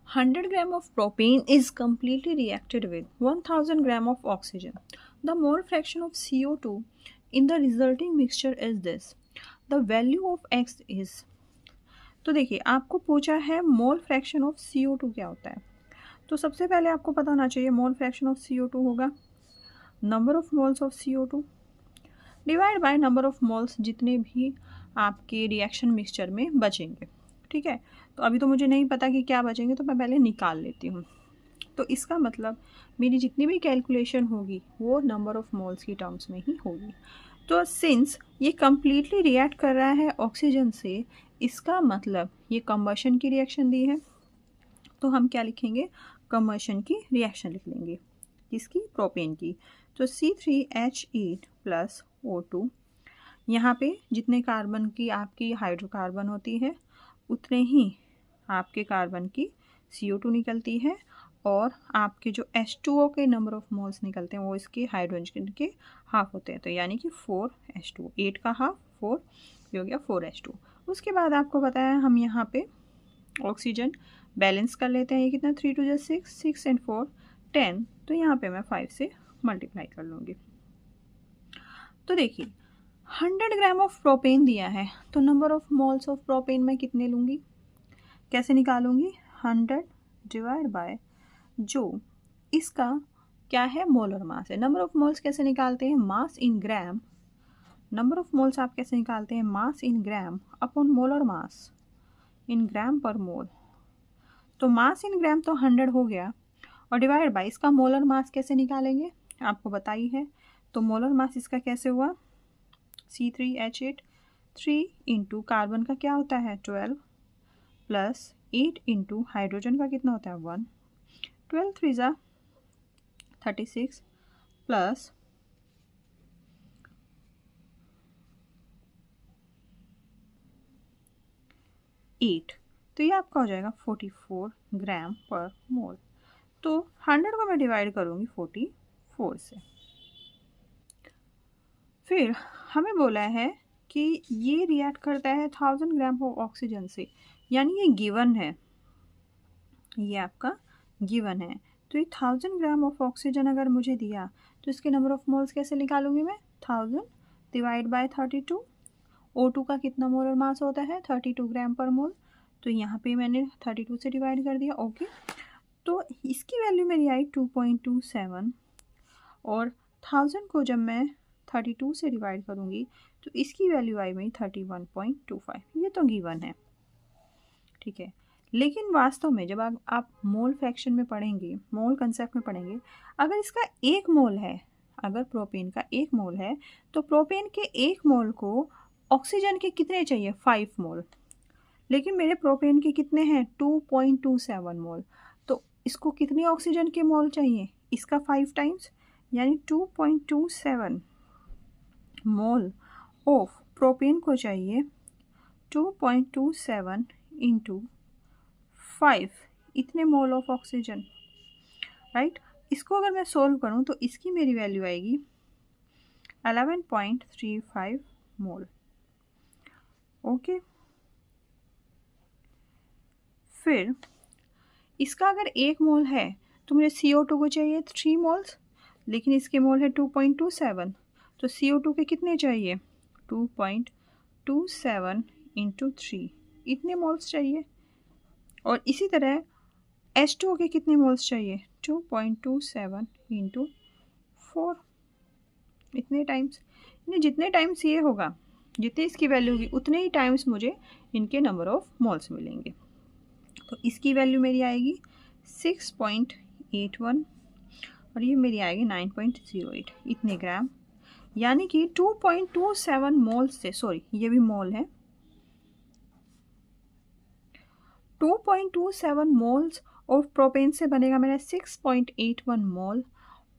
100 gram of propane is completely reacted with 1000 gram of oxygen. The mole fraction of CO2 in the resulting mixture is this. The value of X is. तो देखिए आपको पूछा है mole fraction of CO2 क्या होता है। तो सबसे पहले आपको पता होना चाहिए मोल फ्रैक्शन ऑफ CO2 होगा number of moles of CO2 divide by number of moles जितने भी आपके रिएक्शन मिक्सचर में बचेंगे। ठीक है, तो अभी तो मुझे नहीं पता कि क्या बचेंगे, तो मैं पहले निकाल लेती हूँ। तो इसका मतलब मेरी जितनी भी कैलकुलेशन होगी वो नंबर ऑफ मोल्स की टर्म्स में ही होगी। तो सिंस ये कम्प्लीटली रिएक्ट कर रहा है ऑक्सीजन से, इसका मतलब ये कंबशन की रिएक्शन दी है, तो हम क्या लिखेंगे, कंबशन की रिएक्शन लिख लेंगे। किसकी, प्रोपेन की। तो C3H8 प्लस O2, यहाँ पे जितने कार्बन की आपकी हाइड्रोकार्बन होती है उतने ही आपके कार्बन की CO2 निकलती है, और आपके जो H2O के नंबर ऑफ मोल्स निकलते हैं वो इसके हाइड्रोजन के हाफ होते हैं, तो यानी कि 4H2, 8 का हाफ 4, ये हो गया 4H2। उसके बाद आपको पता है हम यहाँ पे ऑक्सीजन बैलेंस कर लेते हैं। ये कितना, 3 2 6, 6 एंड 4 10, तो यहाँ पे मैं 5 से मल्टीप्लाई कर लूँगी। तो देखिए 100 ग्राम ऑफ प्रोपेन दिया है, तो number of moles of propane मैं कितने लूँगी, कैसे निकालूंगी, 100 डिवाइड बाय जो इसका क्या है, मोलर मास है। नंबर ऑफ मोल्स कैसे निकालते हैं, मास इन ग्राम। नंबर ऑफ मोल्स आप कैसे निकालते हैं, मास इन ग्राम अपॉन मोलर मास इन ग्राम पर मोल। तो मास इन ग्राम तो 100 हो गया, और डिवाइड बाय इसका मोलर मास कैसे निकालेंगे, आपको बताई है। तो मोलर मास इसका कैसे हुआ, C3H8, 3 इंटू कार्बन का क्या होता है 12 प्लस 8 इंटू हाइड्रोजन का कितना होता है 1, 12 3 ज़ा 36 प्लस 8, तो ये आपका हो जाएगा 44 ग्राम पर मोल। तो 100 को मैं डिवाइड करूँगी 44 से। फिर हमें बोला है कि ये रिएक्ट करता है 1000 ग्राम ऑफ ऑक्सीजन से, यानी ये गिवन है, ये आपका गिवन है। तो ये 1000 ग्राम ऑफ ऑक्सीजन अगर मुझे दिया तो इसके नंबर ऑफ मोल्स कैसे निकालूंगी मैं, 1000 डिवाइड बाय 32। O2 का कितना मोलर मास होता है 32 ग्राम पर मोल, तो यहाँ पे मैंने 32 से डिवाइड कर दिया। ओके, तो इसकी वैल्यू मेरी आई 2.27, और 1000 को जब मैं 32 से डिवाइड करूँगी तो इसकी वैल्यू आई मेरी 31.25। ये तो गिवन है, ठीक है। लेकिन वास्तव में जब आप मोल फ्रैक्शन में पढ़ेंगे, मोल कंसेप्ट में पढ़ेंगे, अगर इसका 1 मोल है, अगर प्रोपेन का 1 मोल है, तो प्रोपेन के 1 मोल को ऑक्सीजन के कितने चाहिए, 5 मोल। लेकिन मेरे प्रोपेन के कितने हैं, 2.27 मोल। तो इसको कितनी ऑक्सीजन के मोल चाहिए, इसका 5 टाइम्स, यानी 2.27 मोल ऑफ प्रोपेन को चाहिए 2.27 इंटू 5, इतने मोल ऑफ ऑक्सीजन, राइट। इसको अगर मैं सोल्व करूं तो इसकी मेरी वैल्यू आएगी 11.35 मोल। ओके, फिर इसका अगर 1 मोल है तो मुझे CO2 को चाहिए 3 मोल्स, लेकिन इसके मोल है 2.27, तो CO2 के कितने चाहिए, 2.27 इंटू 3, इतने मोल्स चाहिए। और इसी तरह H2O के कितने मोल्स चाहिए, 2.27 इंटू 4, इतने टाइम्स। यानी जितने टाइम्स ये होगा, जितनी इसकी वैल्यू होगी, उतने ही टाइम्स मुझे इनके नंबर ऑफ मोल्स मिलेंगे। तो इसकी वैल्यू मेरी आएगी 6.81, और ये मेरी आएगी 9.08, इतने ग्राम। यानी कि 2.27 मोल्स से, सॉरी ये भी मोल है, 2.27 मोल्स ऑफ प्रोपेन से बनेगा मेरा 6.81 mole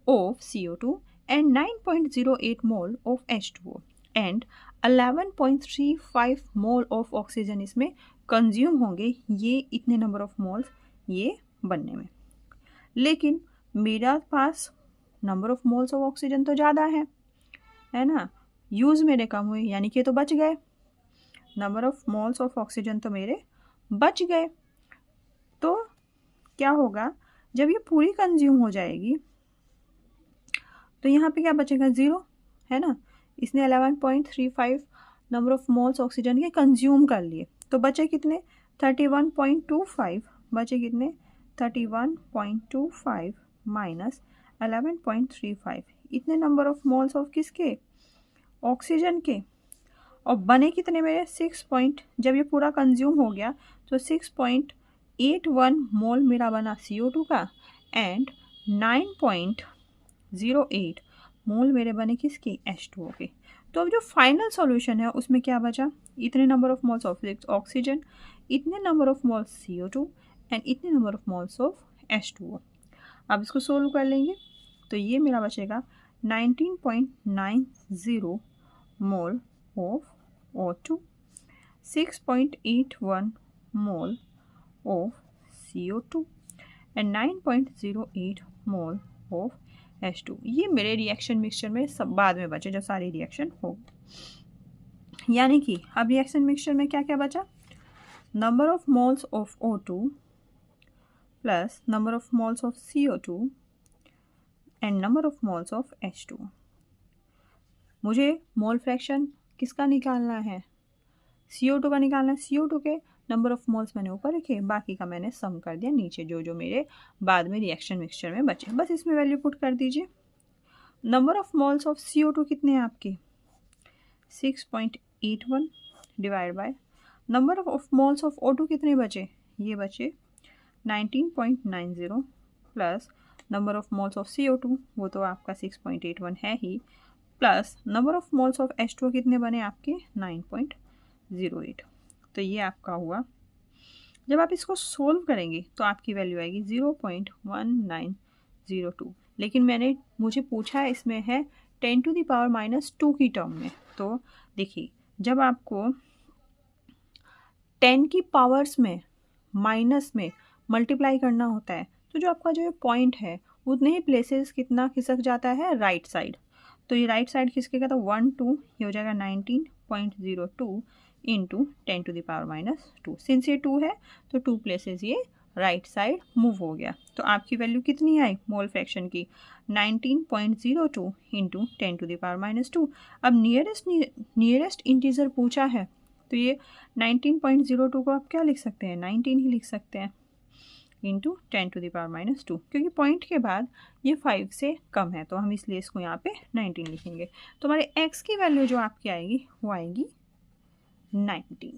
of CO2 and 9.08 mole of H2O and 11.35 mole of oxygen इसमें कंज्यूम होंगे, ये इतने नंबर ऑफ मोल्स ये बनने में। लेकिन मेरा पास number of moles of oxygen तो ज़्यादा है ना, यूज़ मेरे कम हुए, यानी कि तो बच गए, number of moles of oxygen तो मेरे बच गए। तो क्या होगा, जब ये पूरी कंज्यूम हो जाएगी तो यहाँ पे क्या बचेगा, 0, है ना। इसने 11.35 नंबर ऑफ मोल्स ऑक्सीजन के कंज्यूम कर लिए, तो बचे कितने, 31.25, बचे कितने 31.25 माइनस 11.35, इतने नंबर ऑफ मोल्स ऑफ किसके, ऑक्सीजन के। और बने कितने मेरे 6 पॉइंट, जब ये पूरा कंज्यूम हो गया तो 6.81 मोल मेरा बना CO2 का, एंड 9.08 मोल मेरे बने किसके, H2O के। तो अब जो फाइनल सॉल्यूशन है उसमें क्या बचा, इतने number of moles of oxygen, इतने number of moles CO2 and इतने number of moles of H2O। अब इसको सोल्व कर लेंगे तो ये मेरा बचेगा 19.90 मोल of O2, 6.81 mole of CO2 and 9.08 mole of H2। ये मेरे रिएक्शन मिक्सचर में सब बाद में बचे जब सारी रिएक्शन हो। यानी कि अब रिएक्शन मिक्सचर में क्या क्या बचा, number of moles of O2 plus number of moles of CO2 and number of moles of H2। मुझे मोल फ्रैक्शन किसका निकालना है, CO2 का निकालना है। CO2 के नंबर ऑफ मोल्स मैंने ऊपर लिखे, बाकी का मैंने सम कर दिया नीचे, जो जो मेरे बाद में रिएक्शन मिक्सचर में बचे, बस इसमें वैल्यू पुट कर दीजिए। Number of moles of CO2 कितने हैं आपके, 6.81 divide by number of moles of O2 कितने बचे, ये बचे 19.90 plus number of moles of CO2 वो तो आपका 6.81 है ही, plus number of moles of H2O कितने बने आपके 9.08। तो ये आपका हुआ। जब आप इसको सोल्व करेंगे तो आपकी वैल्यू आएगी 0.1902, लेकिन मुझे पूछा है इसमें है 10⁻⁻² की टर्म में। तो देखिए जब आपको 10 की पावर्स में माइनस में मल्टीप्लाई करना होता है तो जो आपका जो पॉइंट है उतने ही प्लेसेस कितना खिसक जाता है राइट साइड। तो ये राइट साइड खिसकेगा तो 1 2 ये हो जाएगा 19.02 इंटू 10⁻⁻²। सिंस ये 2 है तो 2 प्लेसेस ये राइट साइड मूव हो गया। तो आपकी वैल्यू कितनी आई मोल फ्रैक्शन की, 19.02 इंटू 10⁻²। अब नियरेस्ट इंटीजर पूछा है तो ये 19.02 को आप क्या लिख सकते हैं, 19 ही लिख सकते हैं इंटू 10⁻², क्योंकि पॉइंट के बाद ये 5 से कम है तो हम इसलिए इसको यहाँ पे 19 लिखेंगे। तो हमारे x की वैल्यू जो आपकी आएगी वो आएगी 19।